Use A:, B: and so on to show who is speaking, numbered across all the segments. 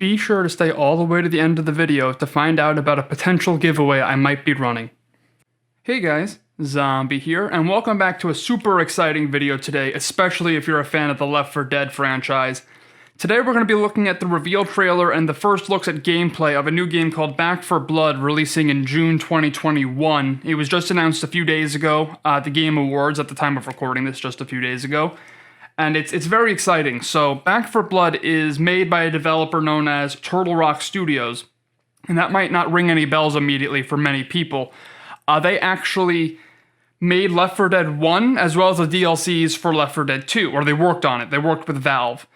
A: Be sure to stay all the way to the end of the video to find out about a potential giveaway I might be running. Hey guys, Zombie here, and welcome back to a super exciting video today, especially if you're a fan of the Left 4 Dead franchise. Today we're going to be looking at the reveal trailer and the first looks at gameplay of a new game called Back 4 Blood, releasing in June 2021. It was just announced a few days ago at the Game Awards at the time of recording this, just a few days ago. And it's very exciting. So Back 4 Blood is made by a developer known as Turtle Rock Studios. And that might not ring any bells immediately for many people. They actually made Left 4 Dead 1 as well as the DLCs for Left 4 Dead 2, or they worked on it. They worked with Valve.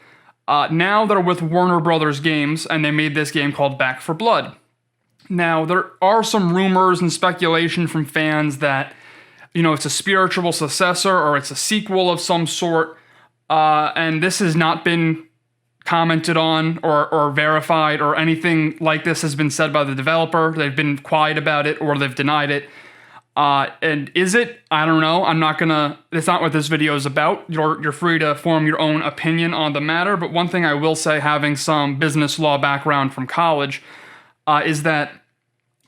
A: Now they're with Warner Brothers Games, and they made this game called Back 4 Blood. Now, there are some rumors and speculation from fans that, it's a spiritual successor or it's a sequel of some sort. And this has not been commented on or verified, or anything like this has been said by the developer. They've been quiet about it, or they've denied it. And is it? I don't know. That's not what this video is about. You're free to form your own opinion on the matter. But one thing I will say, having some business law background from college, is that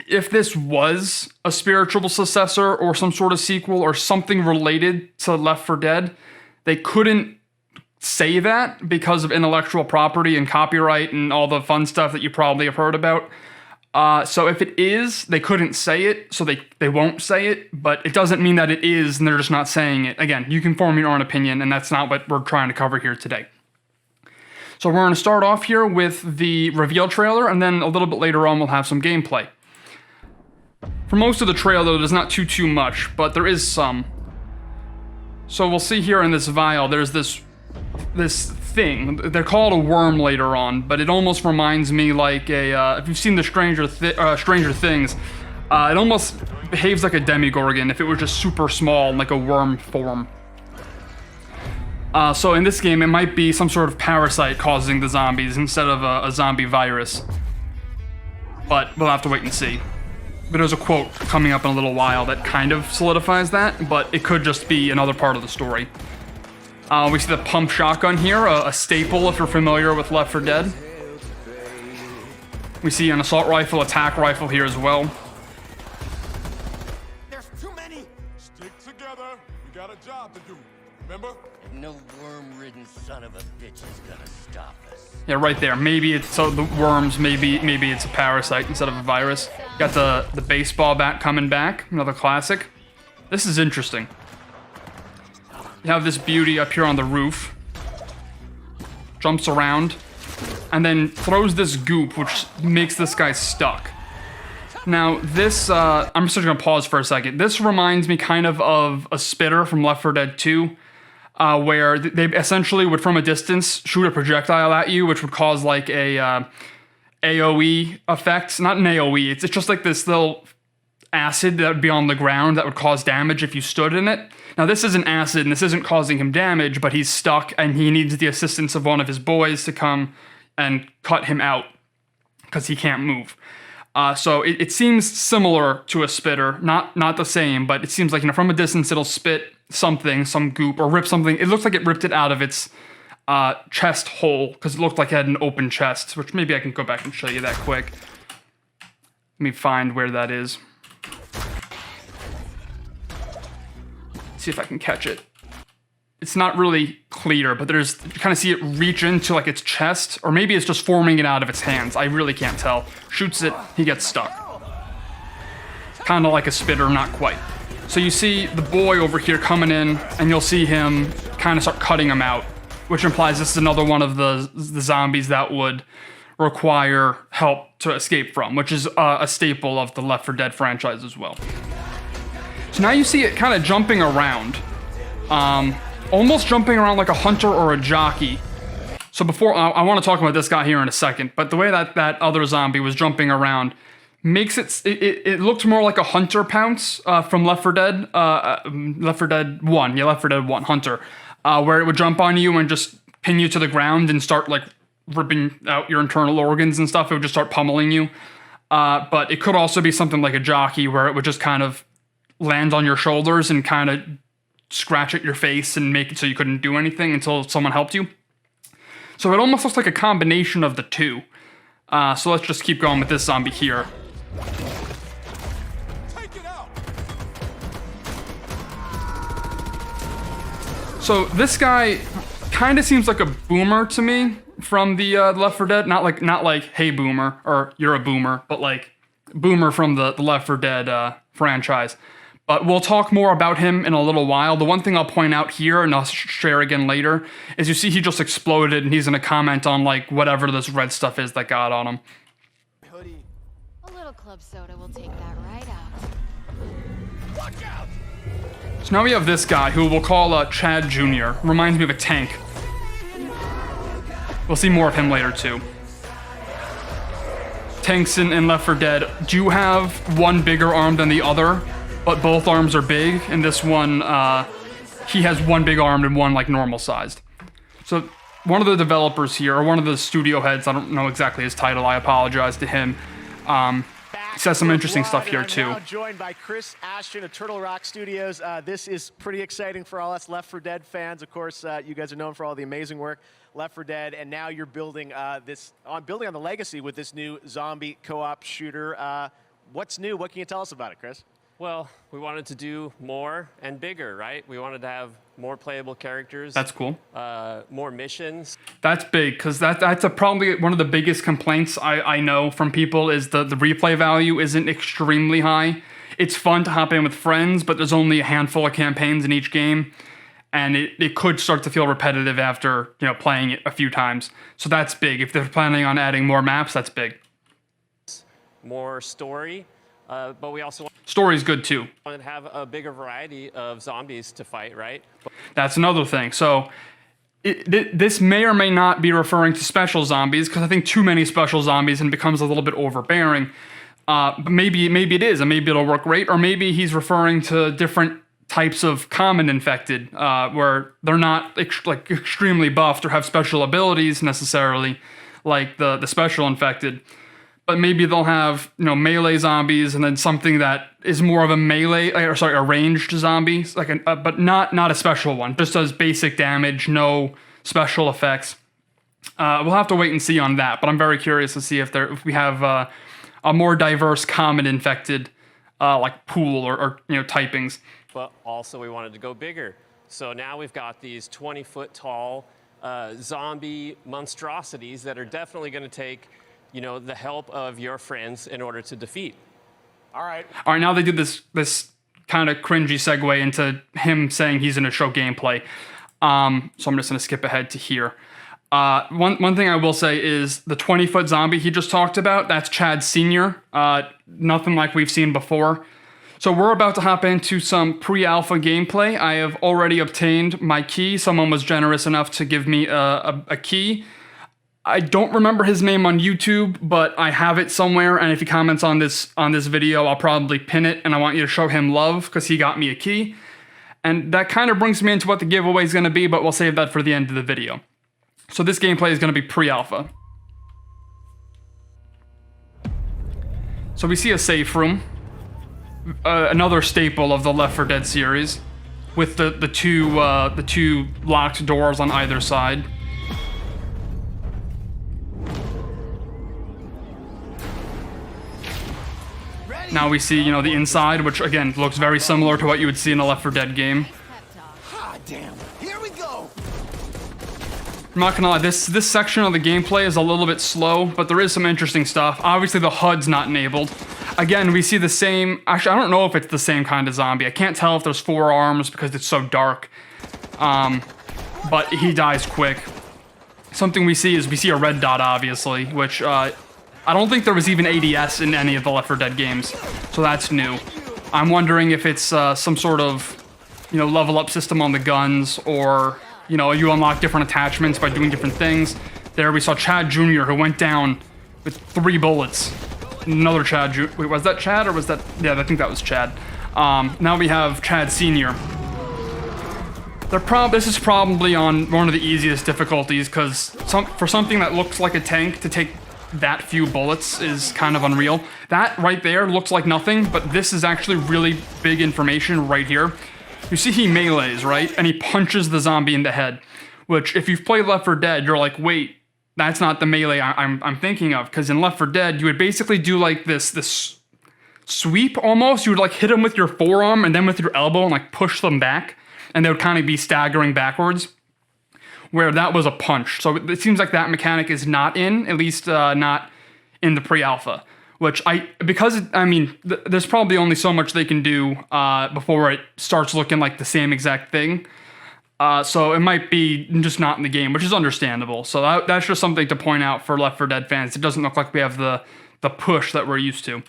A: if this was a spiritual successor or some sort of sequel or something related to Left 4 Dead, they couldn't say that because of intellectual property and copyright and all the fun stuff that you probably have heard about. So if it is, they couldn't say it, so they won't say it, but it doesn't mean that it is and they're just not saying it. Again, you can form your own opinion, and that's not what we're trying to cover here today. So we're going to start off here with the reveal trailer, and then a little bit later on we'll have some gameplay. For most of the trailer, there's not too much, but there is some. So we'll see here in this vial, there's this thing. They're called a worm later on, but it almost reminds me like if you've seen the Stranger Things, it almost behaves like a Demogorgon if it was just super small, like a worm form. So in this game, it might be some sort of parasite causing the zombies instead of a zombie virus. But we'll have to wait and see. But there's a quote coming up in a little while that kind of solidifies that, but it could just be another part of the story. We see the pump shotgun here, a staple if you're familiar with Left 4 Dead. We see an assault rifle, attack rifle here as well.
B: There's too many. Stick together. We got a job to do. Remember?
C: And no worm-ridden son of a bitch is gonna stop us.
A: Yeah, right there. Maybe it's so the worms. Maybe it's a parasite instead of a virus. Got the baseball bat coming back. Another classic. This is interesting. You have this beauty up here on the roof, jumps around, and then throws this goop, which makes this guy stuck. Now, this, I'm just going to pause for a second. This reminds me kind of a spitter from Left 4 Dead 2, where they essentially would, from a distance, shoot a projectile at you, which would cause like a AoE effect. Not an AoE, it's just like this little acid that would be on the ground that would cause damage if you stood in it. Now, this isn't acid, and this isn't causing him damage, but he's stuck, and he needs the assistance of one of his boys to come and cut him out, because he can't move. So it seems similar to a spitter, not the same, but it seems like, from a distance it'll spit something, some goop, or rip something. It looks like it ripped it out of its chest hole, because it looked like it had an open chest, which maybe I can go back and show you that quick. Let me find where that is. See if I can catch it. It's not really clear, but you kind of see it reach into like its chest, or maybe it's just forming it out of its hands. I really can't tell. Shoots it, he gets stuck. Kind of like a spitter, not quite. So you see the boy over here coming in, and you'll see him kind of start cutting him out, which implies this is another one of the zombies that would require help to escape from, which is a staple of the Left 4 Dead franchise as well. So now you see it kind of jumping around, almost jumping around like a hunter or a jockey. So before, I want to talk about this guy here in a second, but the way that other zombie was jumping around makes it looked more like a hunter pounce from Left 4 Dead, Left 4 Dead 1, yeah, Left 4 Dead 1, Hunter, where it would jump on you and just pin you to the ground and start like ripping out your internal organs and stuff. It would just start pummeling you. But it could also be something like a jockey, where it would just kind of land on your shoulders and kind of scratch at your face and make it so you couldn't do anything until someone helped you. So it almost looks like a combination of the two. So let's just keep going with this zombie here.
B: Take it out.
A: So this guy kind of seems like a boomer to me from the Left 4 Dead. Not like hey boomer or you're a boomer, but like boomer from the Left 4 Dead franchise. But we'll talk more about him in a little while. The one thing I'll point out here, and I'll share again later, is you see he just exploded, and he's going to comment on like whatever this red stuff is that got on him.
B: Hoodie.
D: A little club soda will take that right out.
B: Watch out.
A: So now we have this guy who we'll call Chad Jr. Reminds me of a tank. We'll see more of him later too. Tanks in Left 4 Dead do have one bigger arm than the other, but both arms are big. In this one, he has one big arm and one like normal sized. So one of the developers here, or one of the studio heads, I don't know exactly his title, I apologize to him, says some interesting stuff here too.
E: I'm now joined by Chris Ashton of Turtle Rock Studios. This is pretty exciting for all us Left 4 Dead fans. Of course, you guys are known for all the amazing work Left 4 Dead, and now you're building building on the legacy with this new zombie co-op shooter. What's new? What can you tell us about it, Chris?
F: Well, we wanted to do more and bigger, right? We wanted to have more playable characters.
A: That's cool.
F: More missions.
A: That's big, because that's probably one of the biggest complaints I know from people is the replay value isn't extremely high. It's fun to hop in with friends, but there's only a handful of campaigns in each game, and it could start to feel repetitive after playing it a few times. So that's big. If they're planning on adding more maps, that's big.
F: More story, but we also
A: Story's good too.
F: wanted to have a bigger variety of zombies to fight, right?
A: That's another thing. So this may or may not be referring to special zombies, because I think too many special zombies and it becomes a little bit overbearing. But maybe it is, and maybe it'll work great. Or maybe he's referring to different types of common infected, where they're not extremely buffed or have special abilities necessarily, like the special infected. But maybe they'll have melee zombies, and then something that is more of a a ranged zombie, but not a special one. Just does basic damage, no special effects. We'll have to wait and see on that. But I'm very curious to see if we have a more diverse common infected pool or typings.
F: But also we wanted to go bigger. So now we've got these 20-foot tall zombie monstrosities that are definitely going to take the help of your friends in order to defeat.
E: All right.
A: Now they did this kind of cringy segue into him saying he's going to show gameplay. So I'm just going to skip ahead to here. One thing I will say is the 20-foot zombie he just talked about, that's Chad Sr. Nothing like we've seen before. So we're about to hop into some pre-alpha gameplay. I have already obtained my key. Someone was generous enough to give me a key. I don't remember his name on YouTube, but I have it somewhere, and if he comments on this video, I'll probably pin it, and I want you to show him love, because he got me a key. And that kind of brings me into what the giveaway is going to be, but we'll save that for the end of the video. So this gameplay is going to be pre-alpha. So we see a safe room, another staple of the Left 4 Dead series, with the two locked doors on either side. Now we see, the inside, which again looks very similar to what you would see in a Left 4 Dead game.
E: Ah, damn. Here we go.
A: I'm not gonna lie, this section of the gameplay is a little bit slow, but there is some interesting stuff. Obviously the HUD's not enabled. Again, we see the same, actually I don't know if it's the same kind of zombie. I can't tell if there's 4 arms because it's so dark. But he dies quick. Something we see a red dot, obviously, which I don't think there was even ADS in any of the Left 4 Dead games, so that's new. I'm wondering if it's some sort of, level up system on the guns, or, you unlock different attachments by doing different things. There we saw Chad Jr., who went down with 3 bullets. Another Chad Jr. Wait, was that Chad, or was that... Yeah, I think that was Chad. Now we have Chad Sr. This is probably on one of the easiest difficulties, because for something that looks like a tank to take that few bullets is kind of unreal. That right there looks like nothing, but this is actually really big information right here. You see he melees, right? And he punches the zombie in the head, which if you've played Left 4 Dead, you're like, wait, that's not the melee I'm thinking of. Because in Left 4 Dead, you would basically do like this sweep almost. You would like hit them with your forearm and then with your elbow and like push them back. And they would kind of be staggering backwards. Where that was a punch. So it seems like that mechanic is not in, at least not in the pre-alpha. Which there's probably only so much they can do before it starts looking like the same exact thing. So it might be just not in the game, which is understandable. So that's just something to point out for Left 4 Dead fans. It doesn't look like we have the push that we're used to.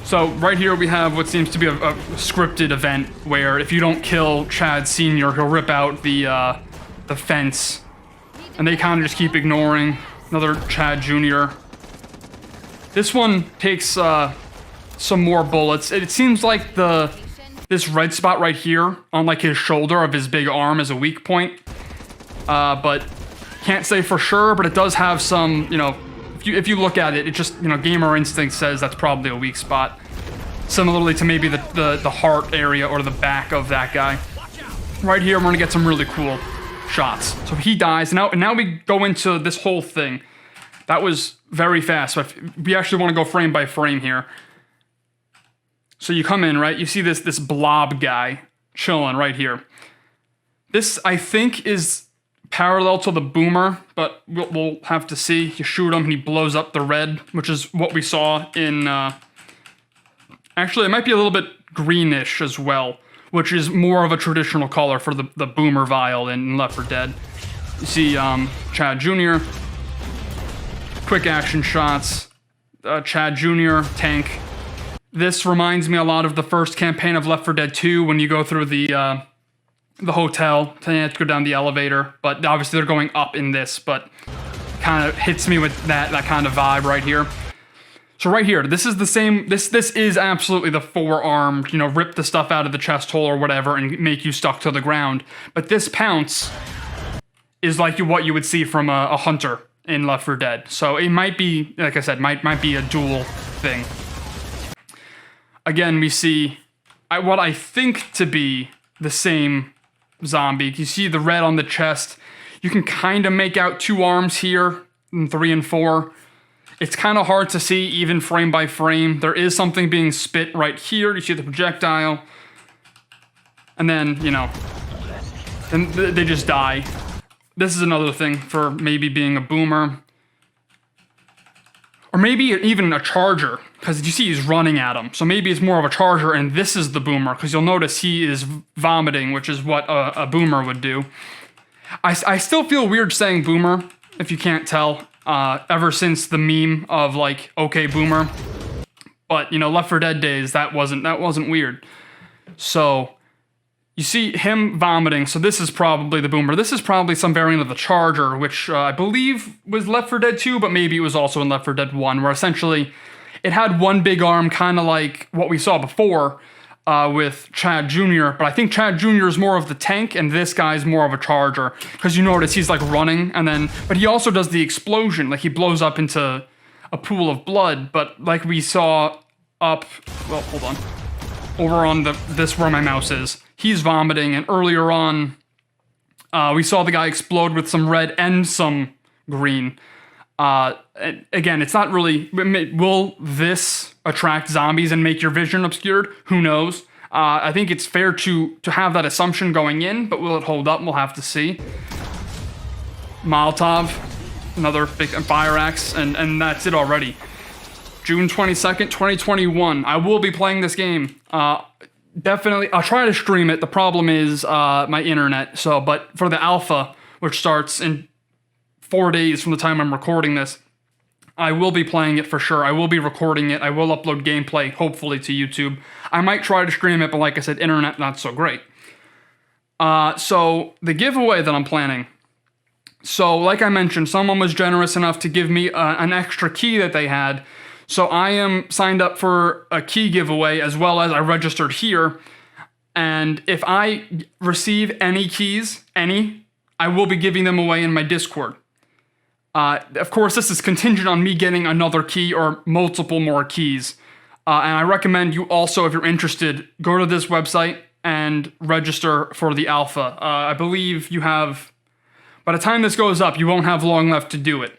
A: So right here we have what seems to be a scripted event where if you don't kill Chad Sr., he'll rip out the fence. And they kind of just keep ignoring another Chad Jr. This one takes some more bullets. It seems like this red spot right here on like his shoulder of his big arm is a weak point. But can't say for sure, but it does have some, if you look at it, it just, gamer instinct says that's probably a weak spot. Similarly to maybe the heart area or the back of that guy. Right here, we're gonna get some really cool shots. So he dies, and now we go into this whole thing. That was very fast, but we actually want to go frame by frame here. So you come in, right? You see this blob guy chilling right here. This, I think, is parallel to the boomer, but we'll have to see. You shoot him and he blows up the red, which is what we saw in... actually, it might be a little bit greenish as well, which is more of a traditional color for the boomer vial in Left 4 Dead. You see Chad Jr., quick action shots, Chad Jr., tank. This reminds me a lot of the first campaign of Left 4 Dead 2 when you go through the hotel, then you have to go down the elevator, but obviously they're going up in this, but kind of hits me with that kind of vibe right here. So right here, this is the same, this is absolutely the four-armed, rip the stuff out of the chest hole or whatever and make you stuck to the ground. But this pounce is like what you would see from a hunter in Left 4 Dead. So it might be, like I said, might be a dual thing. Again, we see what I think to be the same zombie. You see the red on the chest. You can kind of make out two arms here in 3 and 4. It's kind of hard to see even frame by frame. There is something being spit right here. You see the projectile. And then, then they just die. This is another thing for maybe being a boomer. Or maybe even a charger, because you see he's running at him. So maybe it's more of a charger and this is the boomer, because you'll notice he is vomiting, which is what a boomer would do. I still feel weird saying boomer, if you can't tell, ever since the meme of like, okay boomer. But, Left 4 Dead days, that wasn't weird. So, you see him vomiting, so this is probably the boomer. This is probably some variant of the charger, which I believe was Left 4 Dead 2, but maybe it was also in Left 4 Dead 1, where essentially it had one big arm, kind of like what we saw before with Chad Jr., but I think Chad Jr. is more of the tank, and this guy's more of a charger, because you notice he's like running, but he also does the explosion, like he blows up into a pool of blood, but like we saw hold on, over on this where my mouse is, he's vomiting, and earlier on, we saw the guy explode with some red and some green. Again, it's not really... Will this attract zombies and make your vision obscured? Who knows? I think it's fair to have that assumption going in, but will it hold up? We'll have to see. Molotov, another big fire axe, and that's it already. June 22nd, 2021. I will be playing this game. Definitely, I'll try to stream it. The problem is my internet. But for the alpha, which starts in 4 days from the time I'm recording this, I will be playing it for sure. I will be recording it. I will upload gameplay, hopefully, to YouTube. I might try to stream it, but like I said, internet not so great. So the giveaway that I'm planning. So like I mentioned, someone was generous enough to give me an extra key that they had. So I am signed up for a key giveaway as well as I registered here. And if I receive any keys, I will be giving them away in my Discord. Of course, this is contingent on me getting another key or multiple more keys. And I recommend you also, if you're interested, go to this website and register for the alpha. I believe you have, by the time this goes up, you won't have long left to do it.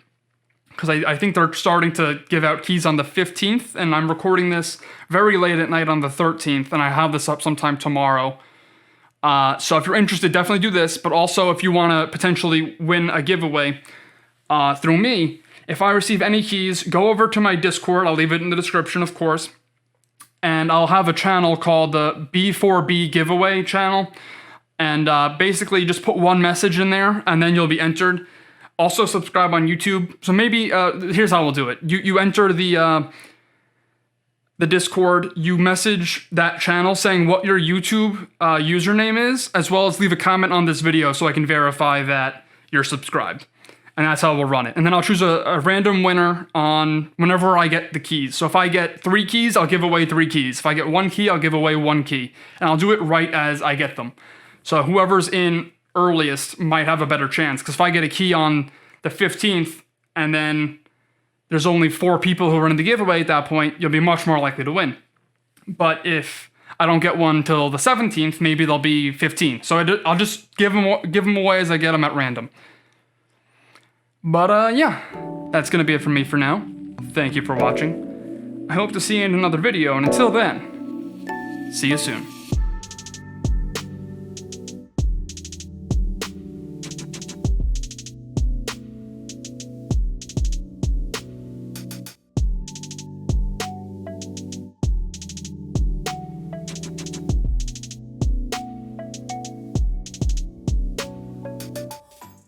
A: Because I think they're starting to give out keys on the 15th, and I'm recording this very late at night on the 13th, and I have this up sometime tomorrow. So if you're interested, definitely do this, but also if you want to potentially win a giveaway through me, if I receive any keys, go over to my Discord. I'll leave it in the description, of course. And I'll have a channel called the B4B giveaway channel. And basically just put one message in there and then you'll be entered. Also subscribe on YouTube. So maybe, here's how we'll do it. You enter the Discord, you message that channel saying what your YouTube username is, as well as leave a comment on this video so I can verify that you're subscribed. And that's how we'll run it. And then I'll choose a random winner on whenever I get the keys. So if I get 3 keys, I'll give away 3 keys. If I get 1 key, I'll give away 1 key. And I'll do it right as I get them. So whoever's in earliest might have a better chance. Because if I get a key on the 15th, and then there's only 4 people who are in the giveaway at that point, you'll be much more likely to win. But if I don't get one till the 17th, maybe there'll be 15. So I'll just give them away as I get them at random. But yeah, that's going to be it from me for now. Thank you for watching. I hope to see you in another video, and until then, see you soon.